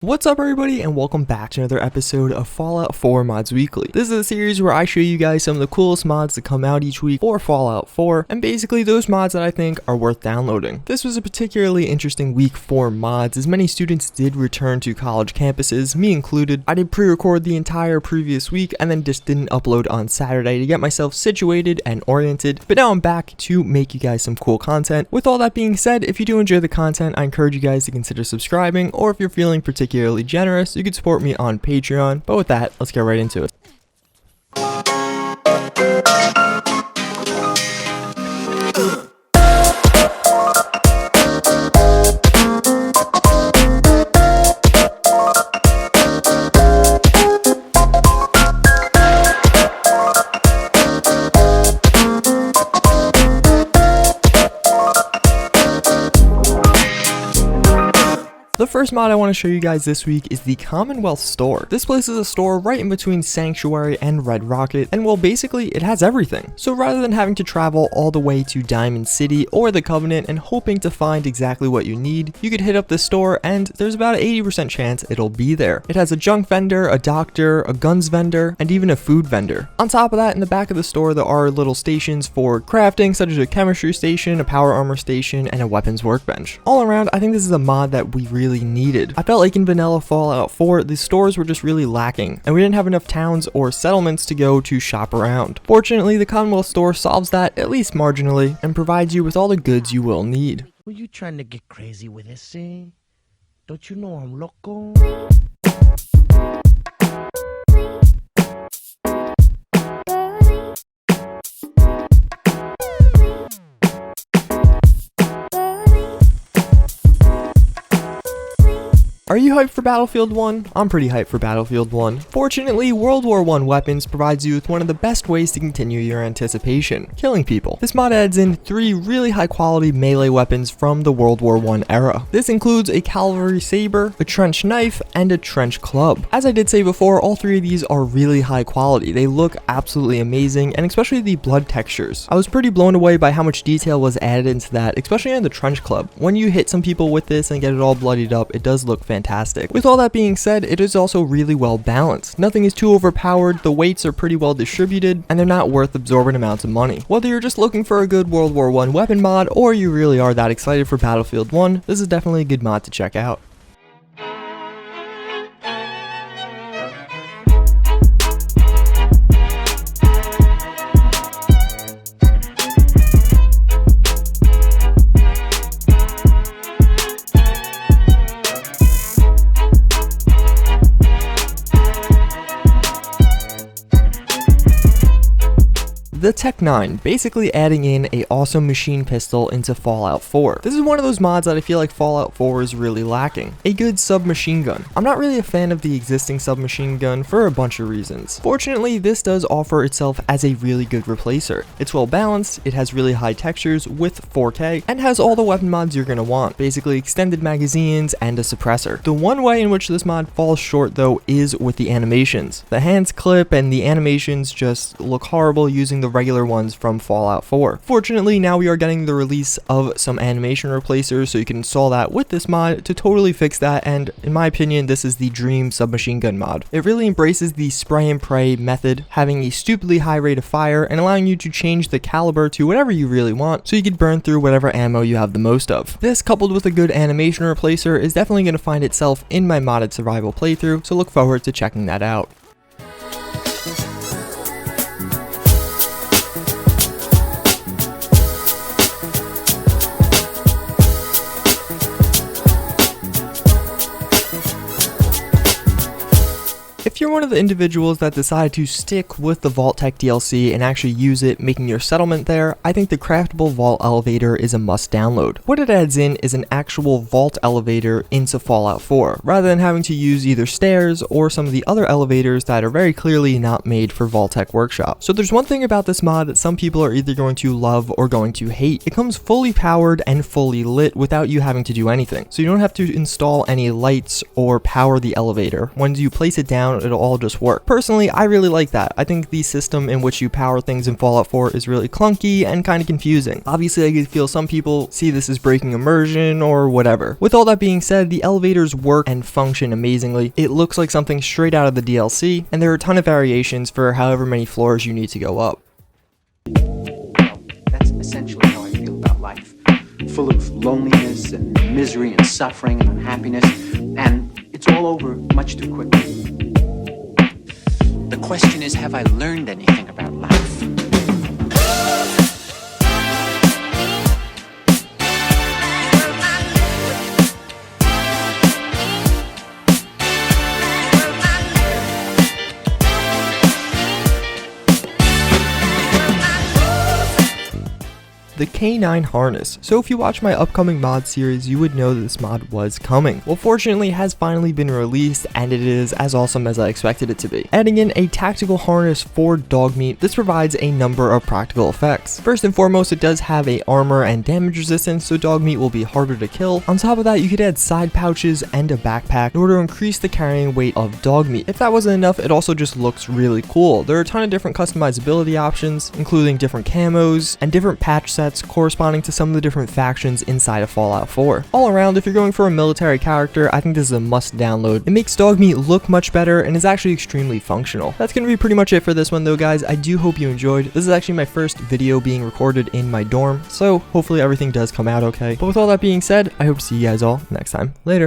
What's up everybody, and welcome back to another episode of Fallout 4 Mods Weekly. This is a series where I show you guys some of the coolest mods that come out each week for Fallout 4, and basically those mods that I think are worth downloading. This was a particularly interesting week for mods, as many students did return to college campuses, me included. I did pre-record the entire previous week and then just didn't upload on Saturday to get myself situated and oriented, but now I'm back to make you guys some cool content. With all that being said, if you do enjoy the content, I encourage you guys to consider subscribing, or if you're feeling particularly generous, you could support me on Patreon. But with that, let's get right into it. The first mod I want to show you guys this week is the Commonwealth Store. This place is a store right in between Sanctuary and Red Rocket, and well, basically it has everything. So rather than having to travel all the way to Diamond City or the Covenant and hoping to find exactly what you need, you could hit up the store and there's about an 80% chance it'll be there. It has a junk vendor, a doctor, a guns vendor, and even a food vendor. On top of that, in the back of the store there are little stations for crafting, such as a chemistry station, a power armor station, and a weapons workbench. All around, I think this is a mod that we really needed. I felt like in vanilla Fallout 4, the stores were just really lacking, and we didn't have enough towns or settlements to go to shop around. Fortunately, the Commonwealth Store solves that, at least marginally, and provides you with all the goods you will need. Were you trying to get crazy with this thing? Don't you know I'm loco? Are you hyped for Battlefield 1? I'm pretty hyped for Battlefield 1. Fortunately, WW1 Weapons provides you with one of the best ways to continue your anticipation: killing people. This mod adds in 3 really high quality melee weapons from the World War I era. This includes a cavalry saber, a trench knife, and a trench club. As I did say before, all 3 of these are really high quality. They look absolutely amazing, and especially the blood textures. I was pretty blown away by how much detail was added into that, especially on the trench club. When you hit some people with this and get it all bloodied up, it does look fantastic. With all that being said, it is also really well balanced. Nothing is too overpowered, the weights are pretty well distributed, and they're not worth absorbent amounts of money. Whether you're just looking for a good World War I weapon mod, or you really are that excited for Battlefield 1, this is definitely a good mod to check out. The Tech 9, basically adding in a awesome machine pistol into Fallout 4. This is one of those mods that I feel like Fallout 4 is really lacking. A good submachine gun. I'm not really a fan of the existing submachine gun for a bunch of reasons. Fortunately, this does offer itself as a really good replacer. It's well balanced, it has really high textures with 4K, and has all the weapon mods you're gonna want, basically extended magazines and a suppressor. The one way in which this mod falls short though is with the animations. The hands clip and the animations just look horrible using the regular ones from Fallout 4. Fortunately, now we are getting the release of some animation replacers, so you can install that with this mod to totally fix that, and in my opinion, this is the dream submachine gun mod. It really embraces the spray and pray method, having a stupidly high rate of fire and allowing you to change the caliber to whatever you really want, so you can burn through whatever ammo you have the most of. This, coupled with a good animation replacer, is definitely going to find itself in my modded survival playthrough, so look forward to checking that out. If you're one of the individuals that decide to stick with the VaultTec DLC and actually use it, making your settlement there, I think the Craftable Vault Elevator is a must download. What it adds in is an actual vault elevator into Fallout 4, rather than having to use either stairs or some of the other elevators that are very clearly not made for VaultTec Workshop. So there's one thing about this mod that some people are either going to love or going to hate. It comes fully powered and fully lit without you having to do anything. So you don't have to install any lights or power the elevator. Once you place it down, it'll all just work. Personally, I really like that. I think the system in which you power things in Fallout 4 is really clunky and kind of confusing. Obviously, I could feel some people see this as breaking immersion or whatever. With all that being said, the elevators work and function amazingly. It looks like something straight out of the DLC, and there are a ton of variations for however many floors you need to go up. That's essentially how I feel about life. Full of loneliness and misery and suffering and unhappiness, and it's all over much too quickly. The question is, have I learned anything about life? The K9 harness. So if you watch my upcoming mod series, you would know that this mod was coming. Well, fortunately, it has finally been released, and it is as awesome as I expected it to be. Adding in a tactical harness for dog meat, this provides a number of practical effects. First and foremost, it does have a armor and damage resistance, so dog meat will be harder to kill. On top of that, you could add side pouches and a backpack in order to increase the carrying weight of dog meat. If that wasn't enough, it also just looks really cool. There are a ton of different customizability options, including different camos and different patch sets corresponding to some of the different factions inside of Fallout 4. All around, if you're going for a military character, I think this is a must download. It makes dog meat look much better and is actually extremely functional. That's going to be pretty much it for this one though, guys. I do hope you enjoyed. This is actually my first video being recorded in my dorm, so hopefully everything does come out okay. But with all that being said, I hope to see you guys all next time. Later.